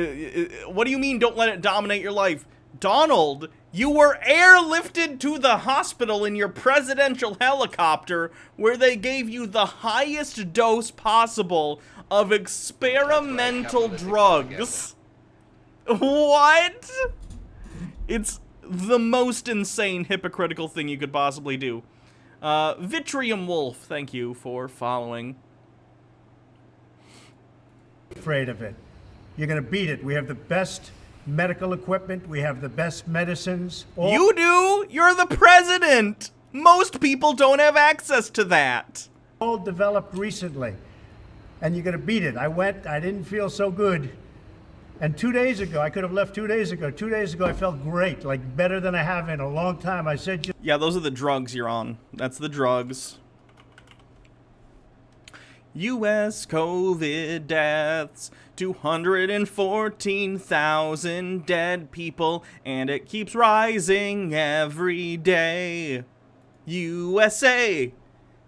what do you mean? Don't let it dominate your life, Donald. You were airlifted to the hospital in your presidential helicopter, where they gave you the highest dose possible of experimental drugs. What? It's the most insane, hypocritical thing you could possibly do. Vitrium Wolf, thank you for following. Afraid of it. You're going to beat it. We have the best medical equipment. We have the best medicines. You do? You're the president. Most people don't have access to that. All developed recently. And you're going to beat it. I didn't feel so good. And 2 days ago, I could have left 2 days ago. 2 days ago, I felt great, like better than I have in a long time. I said, yeah, those are the drugs you're on. That's the drugs. U.S. COVID deaths, 214,000 dead people, and it keeps rising every day. USA,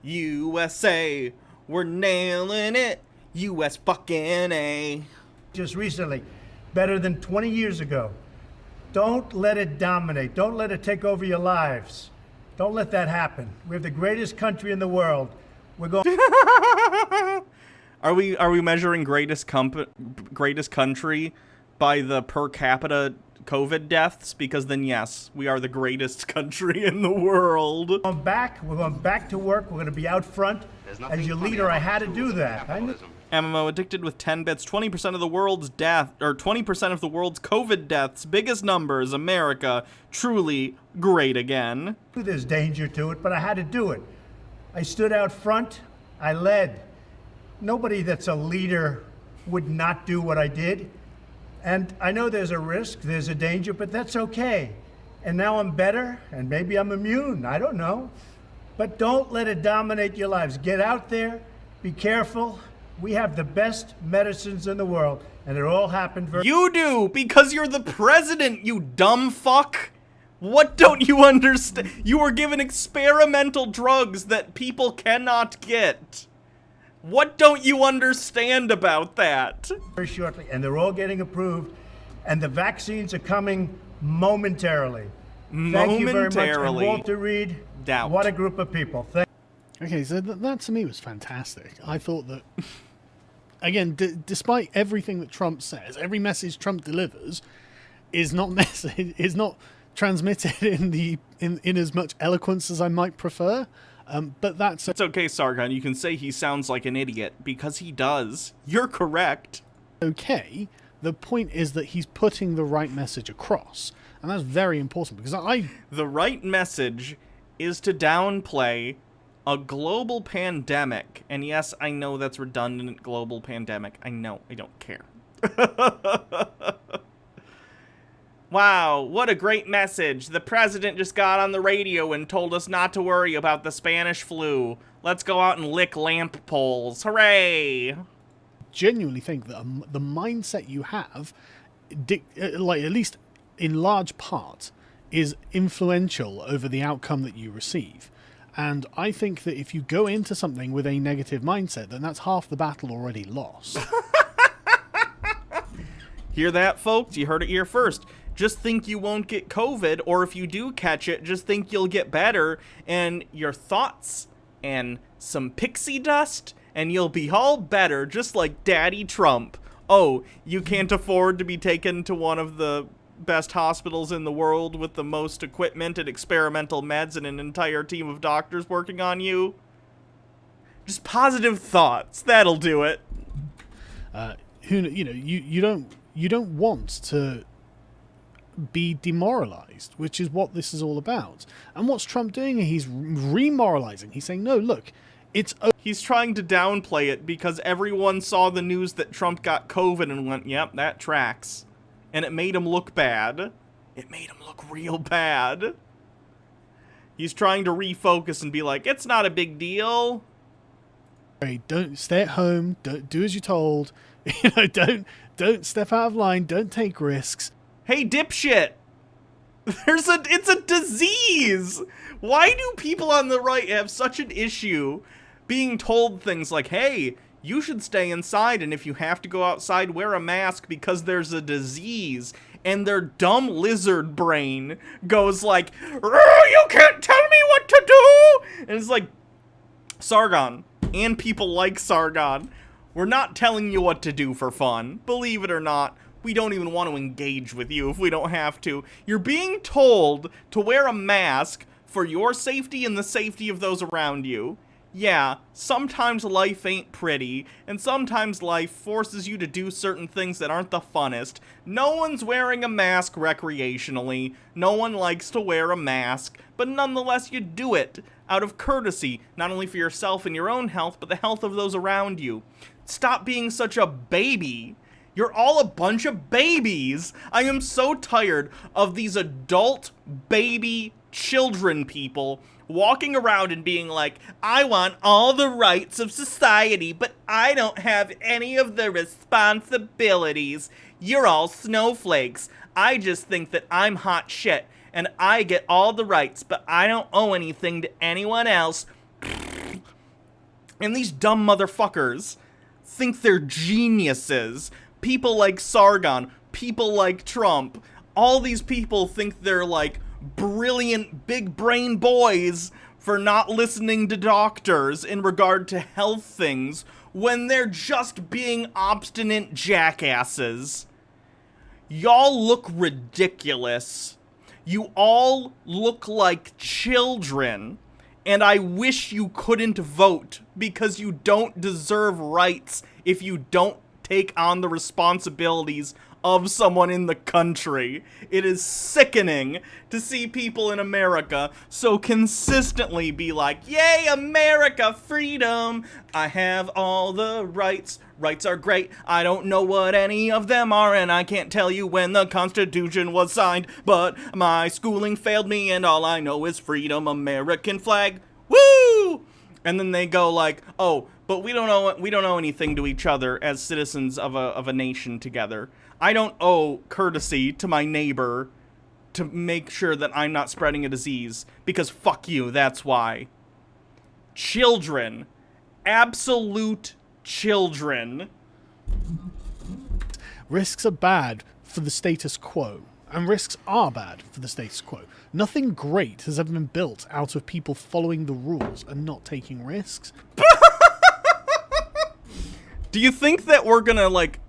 USA, we're nailing it. U.S. fucking A. Just recently, better than 20 years ago. Don't let it dominate. Don't let it take over your lives. Don't let that happen. We have the greatest country in the world. We're going. Are we measuring greatest country by the per capita COVID deaths? Because then yes, we are the greatest country in the world. We're going back to work. We're going to be out front. As your leader, I had to do that. MMO addicted with 10 bits. 20% of the world's death, or 20% of the world's COVID deaths. Biggest numbers. America, truly great again. There's danger to it, but I had to do it. I stood out front. I led. Nobody that's a leader would not do what I did. And I know there's a risk, there's a danger, but that's okay. And now I'm better, and maybe I'm immune. I don't know. but don't let it dominate your lives. Get out there, be careful. We have the best medicines in the world, and it all happened very... You do, because you're the president, you dumb fuck. What don't you understand? You were given experimental drugs that people cannot get. What don't you understand about that? very shortly, and they're all getting approved, and the vaccines are coming momentarily. Thank you very much. And Walter Reed, Doubt. what a group of people. Okay, so that to me was fantastic. I thought that, again, despite everything that Trump says, every message Trump delivers is not transmitted in as much eloquence as I might prefer. But that's It's okay, Sargon. You can say he sounds like an idiot, because he does. You're correct. okay. The point is that he's putting the right message across, and that's very important because The right message is to downplay a global pandemic. And yes, I know that's redundant, global pandemic. I know, I don't care. Wow, what a great message. The president just got on the radio and told us not to worry about the Spanish flu. Let's go out and lick lamp poles. Hooray! genuinely think that the mindset you have, like at least in large part, is influential over the outcome that you receive. And I think that if you go into something with a negative mindset, then that's half the battle already lost. Hear that, folks? You heard it here first. Just think you won't get COVID, or if you do catch it, just think you'll get better, and your thoughts and some pixie dust, and you'll be all better, just like Daddy Trump. Oh, you can't afford to be taken to one of the best hospitals in the world with the most equipment and experimental meds and an entire team of doctors working on you? Just positive thoughts. That'll do it. You don't want to be demoralized, which is what this is all about. And what's Trump doing? He's remoralizing. He's saying, no, look, it's... He's trying to downplay it because everyone saw the news that Trump got COVID and went, yep, that tracks. And it made him look bad. It made him look real bad. He's trying to refocus and be like, it's not a big deal. Don't stay at home. Don't do as you're told. Don't step out of line. Don't take risks. Hey, dipshit! It's a disease! Why do people on the right have such an issue being told things like, hey, you should stay inside, and if you have to go outside, wear a mask because there's a disease? And their dumb lizard brain goes like, you can't tell me what to do! And it's like, Sargon, and people like Sargon, we're not telling you what to do for fun. Believe it or not, we don't even want to engage with you if we don't have to. You're being told to wear a mask for your safety and the safety of those around you. Yeah, sometimes life ain't pretty, and sometimes life forces you to do certain things that aren't the funnest. No one's wearing a mask recreationally. No one likes to wear a mask, but nonetheless you do it out of courtesy, not only for yourself and your own health, but the health of those around you. Stop being such a baby. You're all a bunch of babies. I am so tired of these adult baby children people walking around and being like, I want all the rights of society, but I don't have any of the responsibilities. You're all snowflakes. I just think that I'm hot shit, and I get all the rights, but I don't owe anything to anyone else. And these dumb motherfuckers think they're geniuses. People like Sargon, people like Trump, all these people think they're like brilliant big brain boys for not listening to doctors in regard to health things when they're just being obstinate jackasses. Y'all look ridiculous. You all look like children, and I wish you couldn't vote because you don't deserve rights if you don't take on the responsibilities of someone in the country. It is sickening to see people in America so consistently be like, yay, America, freedom. I have all the rights. Rights are great. I don't know what any of them are, and I can't tell you when the Constitution was signed, but my schooling failed me, and all I know is freedom, American flag. Woo! And then they go like, oh, but we don't owe anything to each other as citizens of a nation together. I don't owe courtesy to my neighbor to make sure that I'm not spreading a disease, because fuck you, that's why. Children. Absolute children. Risks are bad for the status quo, and risks are bad for the status quo. Nothing great has ever been built out of people following the rules and not taking risks. Do you think that we're gonna, like,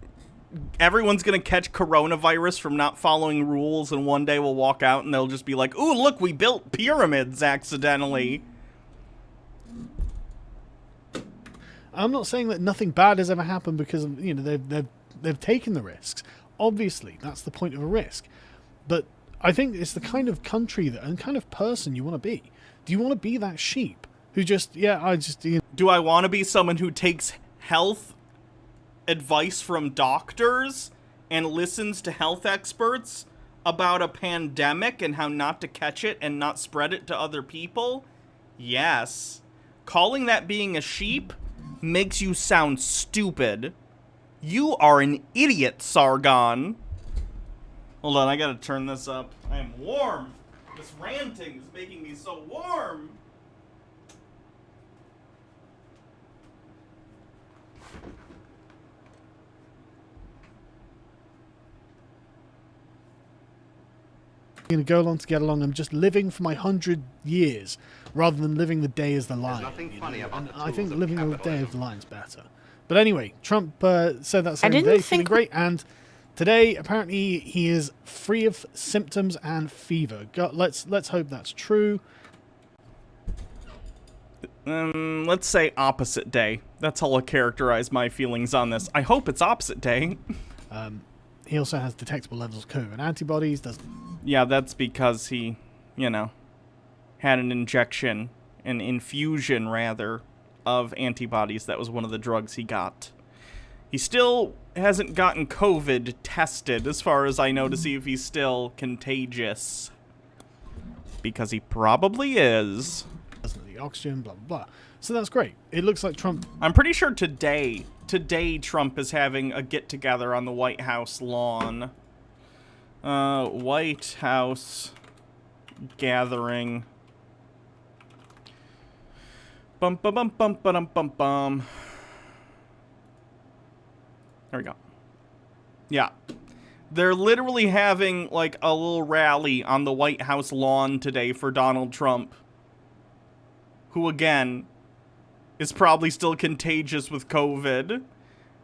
everyone's gonna catch coronavirus from not following rules, and one day we'll walk out and they'll just be like, ooh, look, we built pyramids accidentally? I'm not saying that nothing bad has ever happened because, you know, they've taken the risks. Obviously, that's the point of a risk. But I think it's the kind of country that, and kind of person you want to be. Do you want to be that sheep who just, Do I want to be someone who takes health advice from doctors and listens to health experts about a pandemic and how not to catch it and not spread it to other people? Yes. Calling that being a sheep makes you sound stupid. You are an idiot, Sargon. Hold on, I gotta turn this up. I am warm. This ranting is making me so warm. going to go along to get along. I'm just living for my 100 years rather than living the day as the lion. Nothing funny about And the I tools think of living the day capitalism. as the lion's better. But anyway, Trump said that same didn't day, think feeling great, and today apparently he is free of symptoms and fever. Let's hope that's true. Let's say opposite day. That's how I'll characterize my feelings on this. I hope it's opposite day. He also has detectable levels of COVID antibodies. Yeah, that's because he, had an infusion rather, of antibodies. That was one of the drugs he got. He still hasn't gotten COVID tested, as far as I know, to see if he's still contagious. Because he probably is. The oxygen, blah, blah, blah. So that's great. It looks like Trump... I'm pretty sure today Trump is having a get-together on the White House lawn. White House gathering. Bum bum bum bum bum bum bum. There we go. Yeah. They're literally having, like, a little rally on the White House lawn today for Donald Trump. Who, again, is probably still contagious with COVID.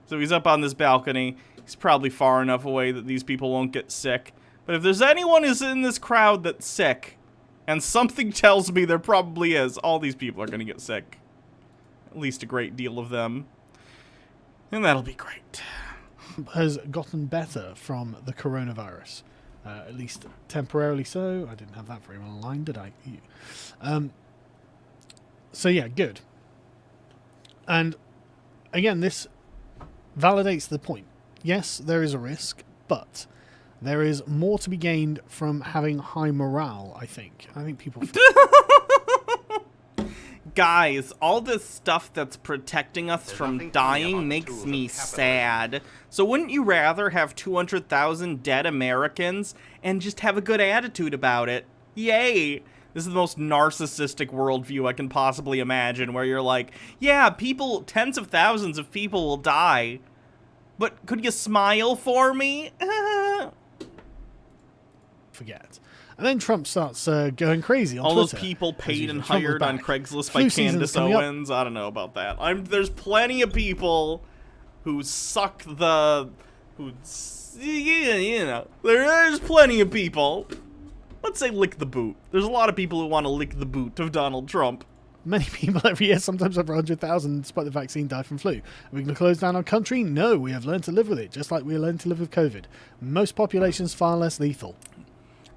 So he's up on this balcony. He's probably far enough away that these people won't get sick. But if there's anyone who's in this crowd that's sick, and something tells me there probably is, all these people are going to get sick. At least a great deal of them. And that'll be great. Has gotten better from the coronavirus. At least temporarily so. I didn't have that very well aligned, did I? So yeah, good. And again, this validates the point. Yes, there is a risk, but there is more to be gained from having high morale, I think. I think people... Guys, all this stuff that's protecting us There's from nothing funny about dying makes tools me of capitalism. sad. So wouldn't you rather have 200,000 dead Americans and just have a good attitude about it? Yay! This is the most narcissistic worldview I can possibly imagine, where you're like, yeah, tens of thousands of people will die, but could you smile for me? forget. And then Trump starts going crazy on All Twitter. those people as paid usual. and Trump was hired on back. Craigslist Flu by season's Candace coming up. Owens. I don't know about that. There's plenty of people who suck the... There's plenty of people. Let's say lick the boot. There's a lot of people who want to lick the boot of Donald Trump. Many people every year, sometimes over 100,000, despite the vaccine, die from flu. Are we going to close down our country? No, we have learned to live with it, just like we learned to live with COVID. Most populations far less lethal.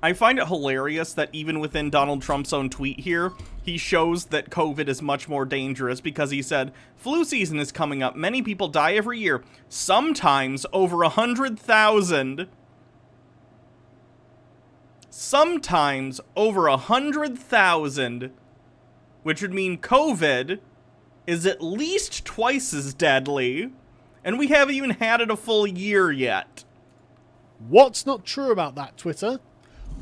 I find it hilarious that even within Donald Trump's own tweet here, he shows that COVID is much more dangerous because he said, flu season is coming up. Many people die every year. Sometimes over 100,000. Sometimes over 100,000. Which would mean COVID is at least twice as deadly, and we haven't even had it a full year yet. What's not true about that, Twitter?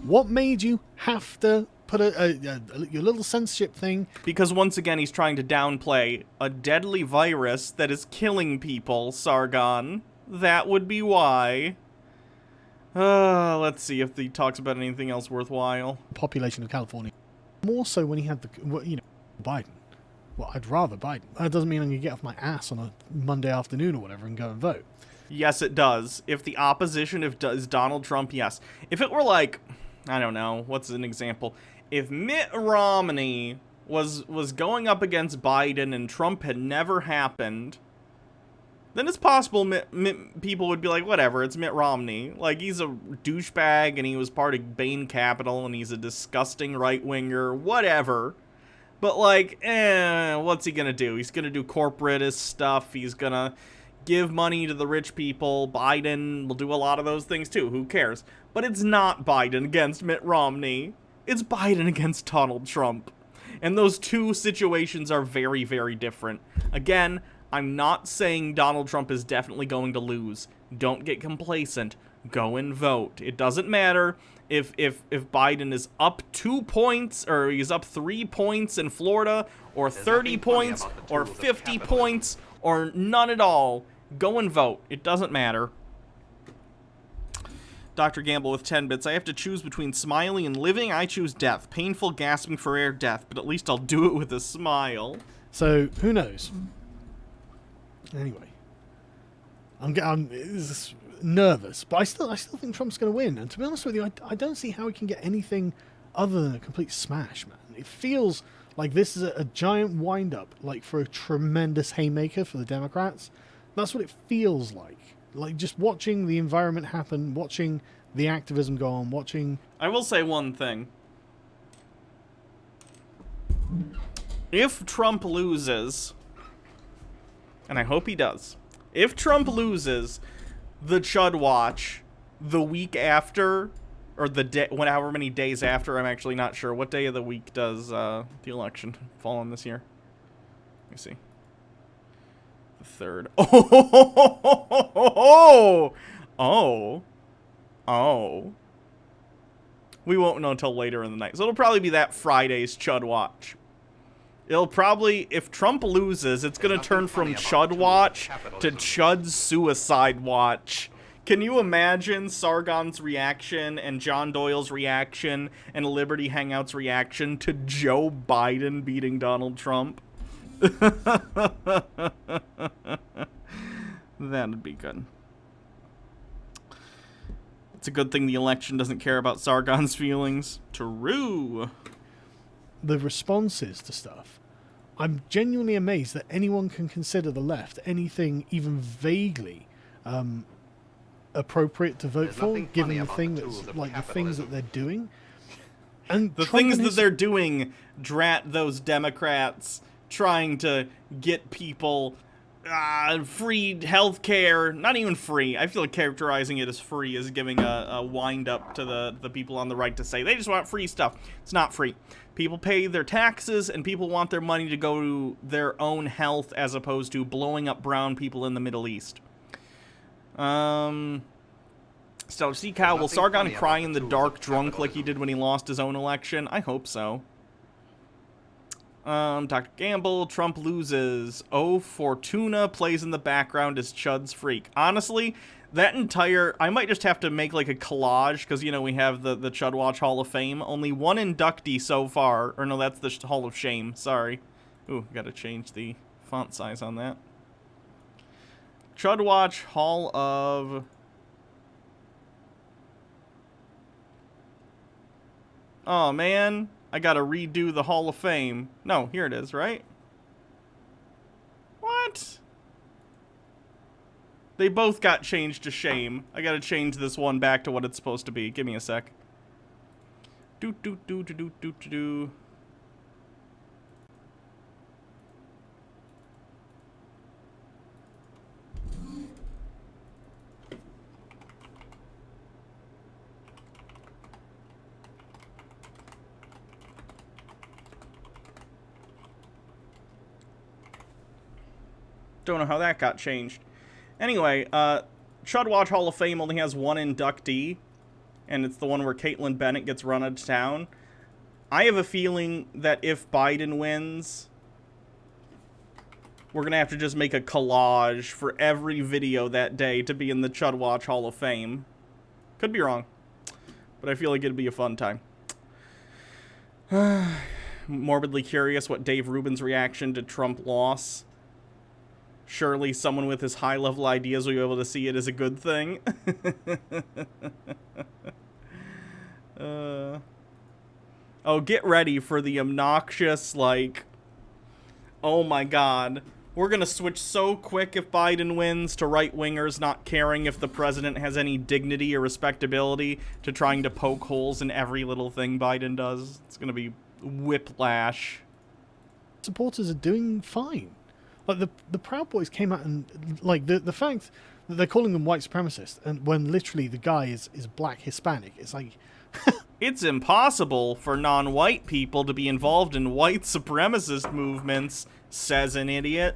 What made you have to put your little censorship thing? Because once again, he's trying to downplay a deadly virus that is killing people, Sargon. That would be why. Let's see if he talks about anything else worthwhile. Population of California. More so when he had Biden. Well, I'd rather Biden. That doesn't mean I'm going to get off my ass on a Monday afternoon or whatever and go and vote. Yes, it does. If the opposition is Donald Trump, yes. If it were like, I don't know, what's an example? If Mitt Romney was going up against Biden and Trump had never happened, then it's possible people would be like, whatever, it's Mitt Romney. Like, he's a douchebag and he was part of Bain Capital and he's a disgusting right-winger, whatever. But, like, what's he gonna do? He's gonna do corporatist stuff. He's gonna give money to the rich people. Biden will do a lot of those things, too. Who cares? But it's not Biden against Mitt Romney. It's Biden against Donald Trump. And those two situations are very, very different. Again, I'm not saying Donald Trump is definitely going to lose. Don't get complacent. Go and vote. It doesn't matter if Biden is up 2 points, or he's up 3 points in Florida, or 30 points, or 50 points, or none at all. Go and vote. It doesn't matter. Dr. Gamble with 10 bits. I have to choose between smiling and living. I choose death. Painful, gasping for air, death. But at least I'll do it with a smile. So, who knows? Anyway. I'm nervous, but I still think Trump's going to win. And to be honest with you, I don't see how he can get anything other than a complete smash, man. It feels like this is a giant wind-up, like for a tremendous haymaker for the Democrats. That's what it feels like. Like, just watching the environment happen, watching the activism go on, watching... I will say one thing. If Trump loses, and I hope he does, if Trump loses the Chud Watch the week after, or the day, however many days after, I'm actually not sure. What day of the week does the election fall on this year? Let me see. The 3rd. Oh. We won't know until later in the night. So it'll probably be that Friday's Chud Watch. It'll probably, if Trump loses, it's going to turn from Chud Watch to Chud's Suicide Watch. Can you imagine Sargon's reaction and John Doyle's reaction and Liberty Hangout's reaction to Joe Biden beating Donald Trump? That'd be good. It's a good thing the election doesn't care about Sargon's feelings. True. The responses to stuff. I'm genuinely amazed that anyone can consider the left anything even vaguely appropriate to vote for, given the thing that's like the things that they're doing. And the things that they're doing, drat those Democrats trying to get people free health care. Not even free. I feel like characterizing it as free is giving a wind up to the people on the right to say they just want free stuff. It's not free. People pay their taxes, and people want their money to go to their own health as opposed to blowing up brown people in the Middle East. Stellar Sea Cow, will Sargon cry in the dark drunk like he did when he lost his own election? I hope so. Dr. Gamble, Trump loses. Oh, Fortuna plays in the background as Chud's freak. Honestly, that entire... I might just have to make, like, a collage, because, you know, we have the Chud Watch Hall of Fame. Only one inductee so far. Or, no, that's the Hall of Shame. Sorry. Ooh, gotta change the font size on that. Chud Watch Hall of... Oh, man. I gotta redo the Hall of Fame. No, here it is, right? What? They both got changed to shame. I gotta change this one back to what it's supposed to be. Give me a sec. Do. Don't know how that got changed. Anyway, Chud Watch Hall of Fame only has one inductee, and it's the one where Caitlin Bennett gets run out of town. I have a feeling that if Biden wins, we're going to have to just make a collage for every video that day to be in the Chud Watch Hall of Fame. Could be wrong, but I feel like it'd be a fun time. Morbidly curious what Dave Rubin's reaction to Trump loss. Surely someone with his high-level ideas will be able to see it as a good thing. Oh, get ready for the obnoxious, like, oh my god, we're gonna switch so quick if Biden wins to right-wingers not caring if the president has any dignity or respectability to trying to poke holes in every little thing Biden does. It's gonna be whiplash. Supporters are doing fine. Like, the Proud Boys came out and, like, the fact that they're calling them white supremacists, and when literally the guy is black Hispanic, it's like... It's impossible for non-white people to be involved in white supremacist movements, says an idiot.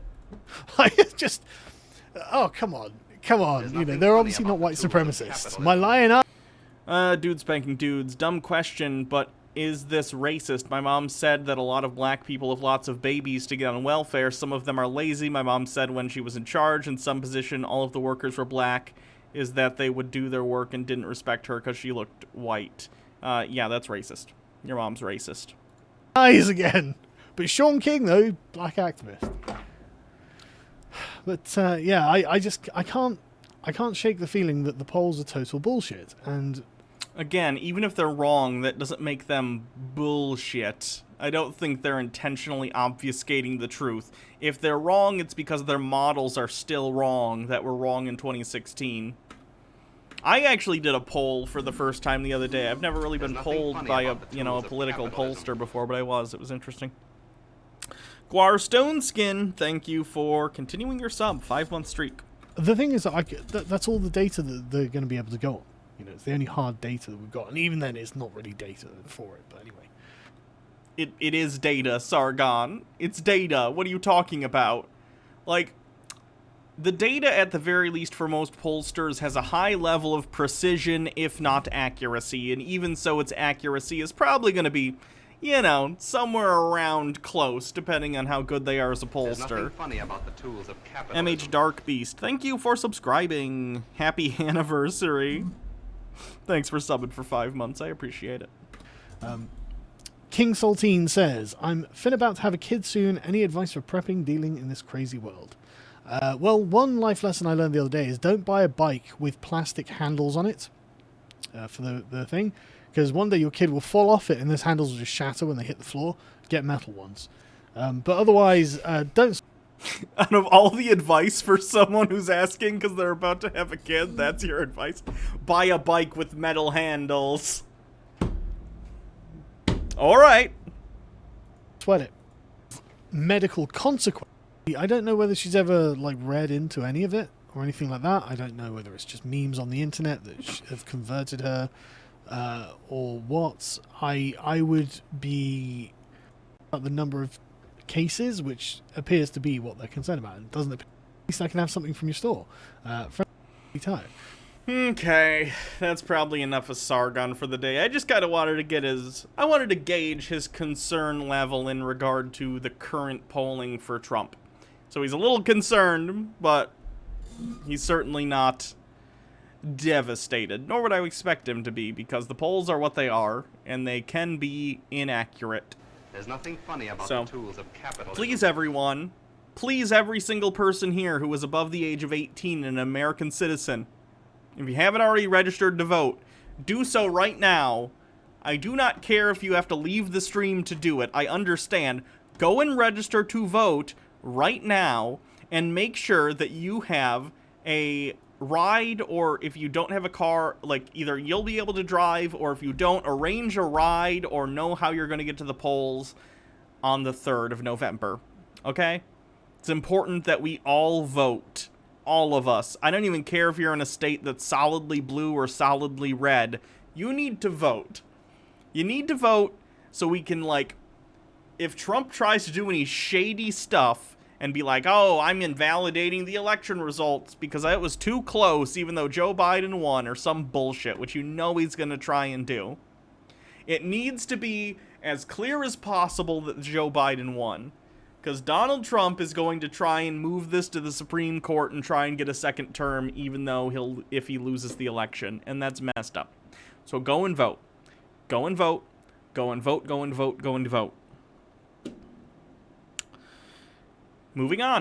Like, it's just... Oh, come on. Come on. You know, they're obviously not white supremacists. Am I lying up? Dudes spanking dudes. Dumb question, but is this racist? My mom said that a lot of black people have lots of babies to get on welfare. Some of them are lazy. My mom said when she was in charge in some position, all of the workers were black, is that they would do their work and didn't respect her because she looked white. Yeah, that's racist. Your mom's racist. Eyes again. But Sean King, though, black activist. But, yeah, I can't shake the feeling that the polls are total bullshit. And again, even if they're wrong, that doesn't make them bullshit. I don't think they're intentionally obfuscating the truth. If they're wrong, it's because their models are still wrong, that were wrong in 2016. I actually did a poll for the first time the other day. I've never really been polled by a, you know, a political pollster before, but I was. It was interesting. Guar Stoneskin, thank you for continuing your sub. 5-month streak. the thing is, that's all the data that they're going to be able to go on. You know, it's the only hard data that we've got. And even then, it's not really data for it. But anyway. It is data, Sargon. It's data. What are you talking about? Like, the data, at the very least for most pollsters, has a high level of precision, if not accuracy. And even so, its accuracy is probably going to be, you know, somewhere around close, depending on how good they are as a pollster. There's nothing funny about the tools of capitalism. MH Dark Beast, thank you for subscribing. Happy anniversary. Thanks for subbing for 5 months. I appreciate it. King Saltine says, I'm fin about to have a kid soon. Any advice for prepping, dealing in this crazy world? Well, one life lesson I learned the other day is don't buy a bike with plastic handles on it for the thing. Because one day your kid will fall off it and those handles will just shatter when they hit the floor. Get metal ones. But otherwise, don't... Out of all the advice for someone who's asking because they're about to have a kid, that's your advice? Buy a bike with metal handles. Alright. Sweat it. Medical consequence. I don't know whether she's ever, like, read into any of it or anything like that. I don't know whether it's just memes on the internet that have converted her or what. I would be at the number of cases, which appears to be what they're concerned about. It doesn't appear. At least I can have something from your store. Okay, that's probably enough of Sargon for the day. I just kind of wanted to get I wanted to gauge his concern level in regard to the current polling for Trump. So he's a little concerned, but he's certainly not devastated, nor would I expect him to be, because the polls are what they are, and they can be inaccurate. There's nothing funny about the tools of capitalism. Please, everyone, please, every single person here who is above the age of 18 and an American citizen, if you haven't already registered to vote, do so right now. I do not care if you have to leave the stream to do it. I understand. Go and register to vote right now and make sure that you have a ride, or if you don't have a car, like, either you'll be able to drive, or if you don't, arrange a ride or know how you're going to get to the polls on the 3rd of November. Okay? It's important that we all vote. All of us. I don't even care if you're in a state that's solidly blue or solidly red. You need to vote. You need to vote so we can, like, if Trump tries to do any shady stuff and be like, oh, I'm invalidating the election results because it was too close even though Joe Biden won, or some bullshit, which you know he's going to try and do. It needs to be as clear as possible that Joe Biden won, because Donald Trump is going to try and move this to the Supreme Court and try and get a second term even though if he loses the election, and that's messed up. So go and vote. Go and vote. Go and vote, go and vote, go and vote. Moving on.